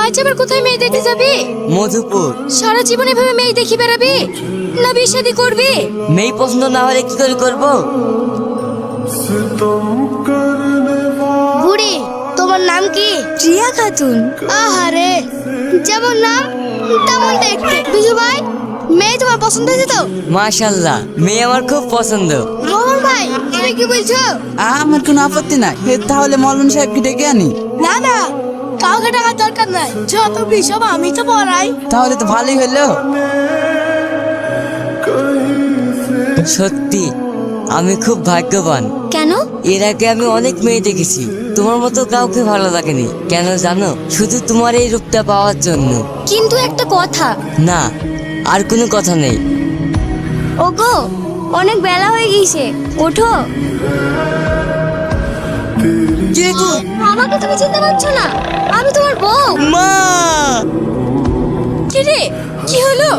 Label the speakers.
Speaker 1: আজ আবার কোথায় মেয়ে দেখতে যাবি?
Speaker 2: মধুপুর।
Speaker 1: সারা জীবন এভাবে মেয়ে দেখি বেড়াবি না বিয়ে শাদী করবি?
Speaker 2: মেয়ে পছন্দ না হলে কি করে করবো?
Speaker 1: বুড়ি, তোমার নাম কি? প্রিয়া খাতুন। আহারে, যেমন নাম তেমন দেখতে। বিজু ভাই, মেয়ে তোমার পছন্দ হয়েছে তো?
Speaker 2: মাশাআল্লাহ, মেয়ে আমার খুব পছন্দ।
Speaker 1: রোহন ভাই, তুমি কি বলছো?
Speaker 3: আমার কোনো আপত্তি নাই। তাহলে মৌলানা সাহেবকে ডেকে আনি।
Speaker 1: না না, কাউকে টাকার দরকার নাই, যত বিষয় আমি তো পড়াই।
Speaker 3: তাহলে তো ভালোই হলো।
Speaker 2: সত্যি আমি খুব ভাগ্যবান।
Speaker 1: কেন?
Speaker 2: এর আগে আমি অনেক মেয়ে দেখেছি, তোমার মতো কাউকে ভালো লাগেনি। কেন জানো? শুধু তোমার এই রূপটা পাওয়ার জন্য।
Speaker 1: কিন্তু একটা কথা।
Speaker 2: না, আর কোনো কথা নেই।
Speaker 1: ওগো, অনেক বেলা হয়ে গিয়েছে, ওঠো।
Speaker 3: কে গো?
Speaker 1: আমাকে তুমি চিনতে পারছো না? আমি তোমার বউ।
Speaker 2: মা!
Speaker 1: কি রে, কি হলো?